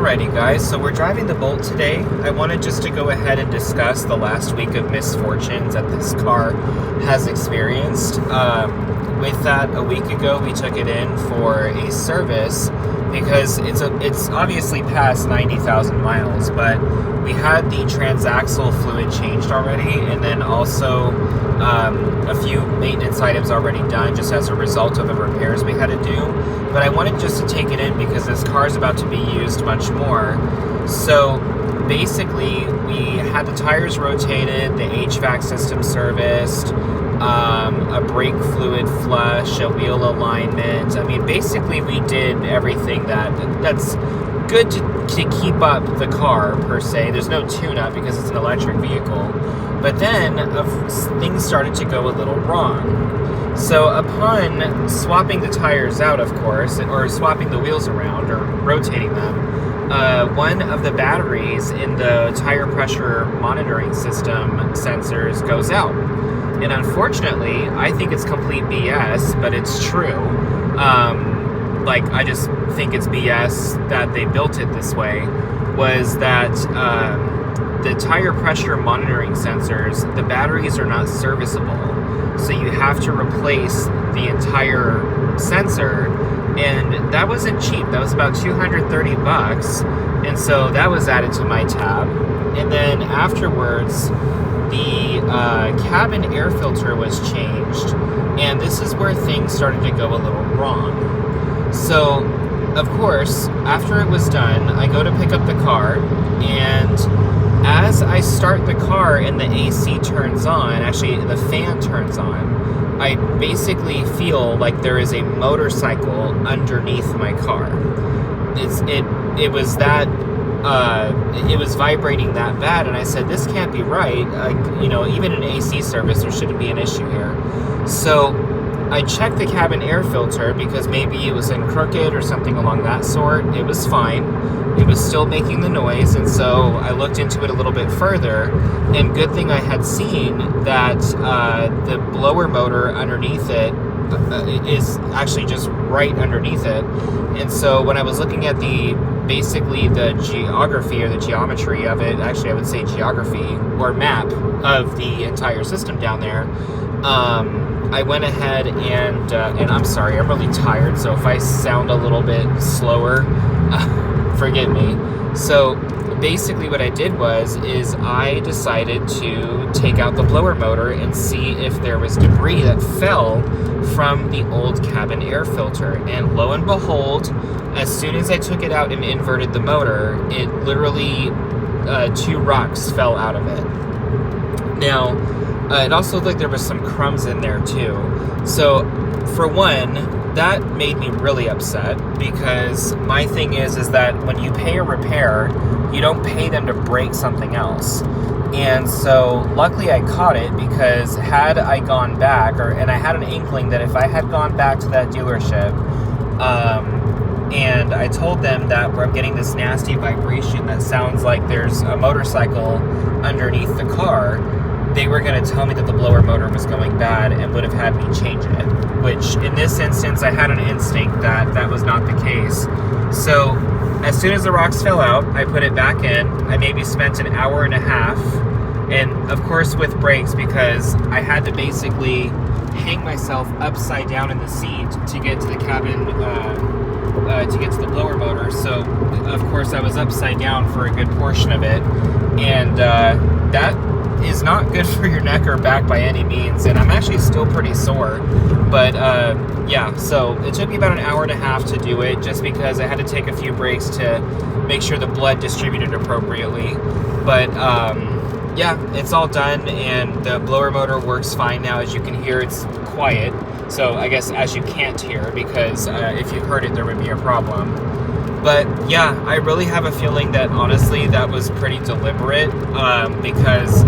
Alrighty guys, so we're driving the Bolt today. I wanted just to go ahead and discuss the last week of misfortunes that this car has experienced. With that, a week ago we took it in for a service because it's obviously past 90,000 miles, but we had the transaxle fluid changed already, and then also a few maintenance items already done just as a result of the repairs we had to do. But I wanted just to take it in because this car is about to be used much more. So basically, we had the tires rotated, the HVAC system serviced, a brake fluid flush, a wheel alignment. I mean, basically we did everything that's good to keep up the car, per se. There's no tune-up because it's an electric vehicle. But then things started to go a little wrong. So upon swapping the tires out, of course, or swapping the wheels around or rotating them, one of the batteries in the tire pressure monitoring system sensors goes out. And unfortunately, I think it's complete BS, but it's true. I just think it's BS that they built it this way, was that the tire pressure monitoring sensors, the batteries are not serviceable. So you have to replace the entire sensor, and that wasn't cheap. That was about $230, and so that was added to my tab. And then afterwards, the cabin air filter was changed, and this is where things started to go a little wrong. So, of course, after it was done, I go to pick up the car, and as I start the car and the AC turns on, actually the fan turns on, I basically feel like there is a motorcycle underneath my car. It was vibrating that bad, and I said, this can't be right. Even in AC service, there shouldn't be an issue here. So I checked the cabin air filter because maybe it was in crooked or something along that sort. It was fine. It was still making the noise, and so I looked into it a little bit further, and good thing I had seen that the blower motor underneath it is actually just right underneath it. And so when I was looking at basically the geography or the geometry of it, actually I would say geography or map of the entire system down there, I went ahead and I'm sorry, I'm really tired, so if I sound a little bit slower, forgive me. So basically what I did is I decided to take out the blower motor and see if there was debris that fell from the old cabin air filter. And lo and behold, as soon as I took it out and inverted the motor, it literally, 2 rocks fell out of it. Now, it also looked like there was some crumbs in there too. So, for one, that made me really upset, because my thing is that when you pay a repair, you don't pay them to break something else. And so luckily I caught it, because had I gone back, and I had an inkling that if I had gone back to that dealership, and I told them that I'm getting this nasty vibration that sounds like there's a motorcycle underneath the car, they were going to tell me that the blower motor was going bad and would have had me change it, which in this instance I had an instinct that that was not the case. So as soon as the rocks fell out, I put it back in. I maybe spent an hour and a half, and of course with brakes, because I had to basically hang myself upside down in the seat to get to the cabin, to get to the blower motor. So of course I was upside down for a good portion of it, and that is not good for your neck or back by any means, and I'm actually still pretty sore. But yeah, so it took me about an hour and a half to do it, just because I had to take a few breaks to make sure the blood distributed appropriately. But yeah, it's all done, and the blower motor works fine now. As you can hear, it's quiet. So I guess as you can't hear, because if you heard it, there would be a problem. But yeah, I really have a feeling that honestly that was pretty deliberate, because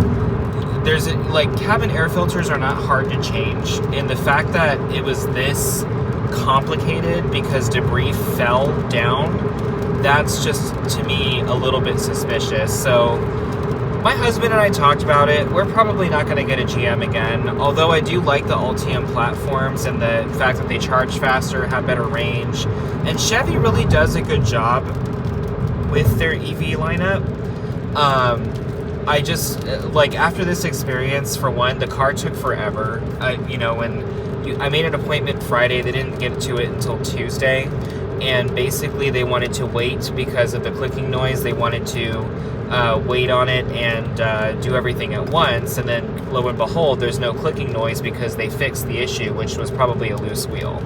there's cabin air filters are not hard to change, and the fact that it was this complicated because debris fell down, that's just to me a little bit suspicious. So my husband and I talked about it. We're probably not going to get a GM again, although I do like the Ultium platforms and the fact that they charge faster, have better range, and Chevy really does a good job with their EV lineup. I just, like, after this experience, for one, the car took forever. I made an appointment Friday, they didn't get to it until Tuesday, and basically they wanted to wait because of the clicking noise. They wanted to wait on it and do everything at once, and then lo and behold, there's no clicking noise because they fixed the issue, which was probably a loose wheel.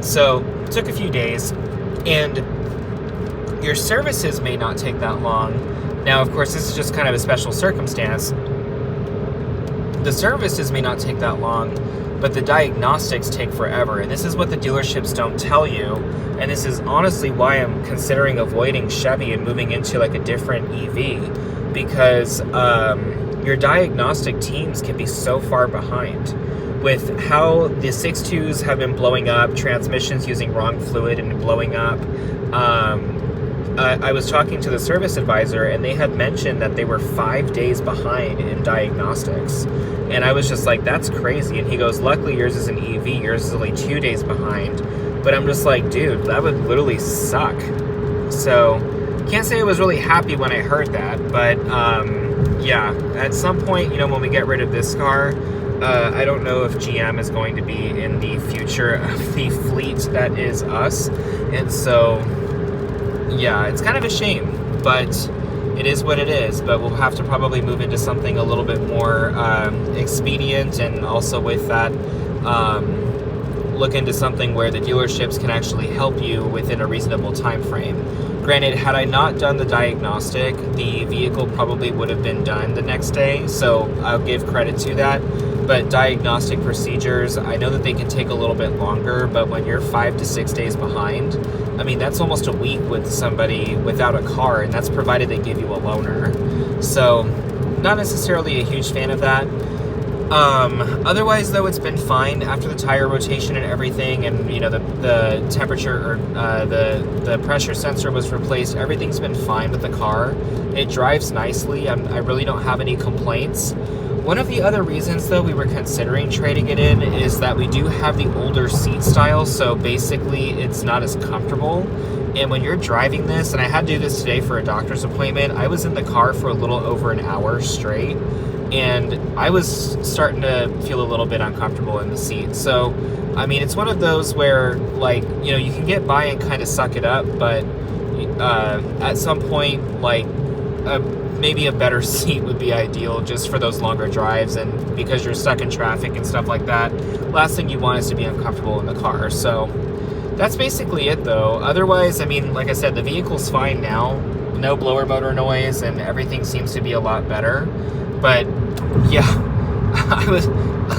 So, it took a few days, and your services may not take that long. Now, of course, this is just kind of a special circumstance. The services may not take that long, but the diagnostics take forever, and this is what the dealerships don't tell you, and this is honestly why I'm considering avoiding Chevy and moving into like a different EV, because your diagnostic teams can be so far behind. With how the 6.2s have been blowing up, transmissions using wrong fluid and blowing up, I was talking to the service advisor, and they had mentioned that they were 5 days behind in diagnostics. And I was just like, that's crazy. And he goes, luckily yours is an EV, yours is only 2 days behind. But I'm just like, dude, that would literally suck. So, can't say I was really happy when I heard that. But, yeah, at some point, when we get rid of this car, I don't know if GM is going to be in the future of the fleet that is us. And so, yeah, it's kind of a shame, but it is what it is. But we'll have to probably move into something a little bit more expedient, and also with that, look into something where the dealerships can actually help you within a reasonable time frame. Granted, had I not done the diagnostic, the vehicle probably would have been done the next day, so I'll give credit to that. But diagnostic procedures, I know that they can take a little bit longer, but when you're 5 to 6 days behind, I mean, that's almost a week with somebody without a car, and that's provided they give you a loaner. So, not necessarily a huge fan of that. Otherwise, though, it's been fine after the tire rotation and everything, and the temperature or the pressure sensor was replaced. Everything's been fine with the car. It drives nicely. I really don't have any complaints. One of the other reasons, though, we were considering trading it in is that we do have the older seat style, so basically it's not as comfortable. And when you're driving this, and I had to do this today for a doctor's appointment, I was in the car for a little over an hour straight, and I was starting to feel a little bit uncomfortable in the seat. So, I mean, it's one of those where, like, you can get by and kind of suck it up, but at some point, like, maybe a better seat would be ideal just for those longer drives, and because you're stuck in traffic and stuff like that, last thing you want is to be uncomfortable in the car. So that's basically it, though. Otherwise, I mean, like I said, the vehicle's fine now. No blower motor noise, and everything seems to be a lot better. But yeah, I was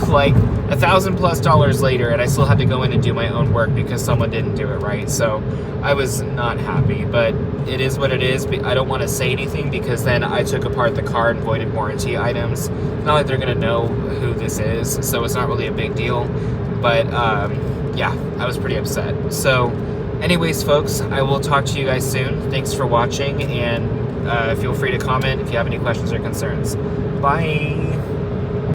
like $1,000+ later, and I still had to go in and do my own work because someone didn't do it right. So I was not happy, but it is what it is. I don't want to say anything because then I took apart the car and voided warranty items. Not like they're going to know who this is, so it's not really a big deal. But yeah, I was pretty upset. So anyways, folks, I will talk to you guys soon. Thanks for watching, and feel free to comment if you have any questions or concerns. Bye.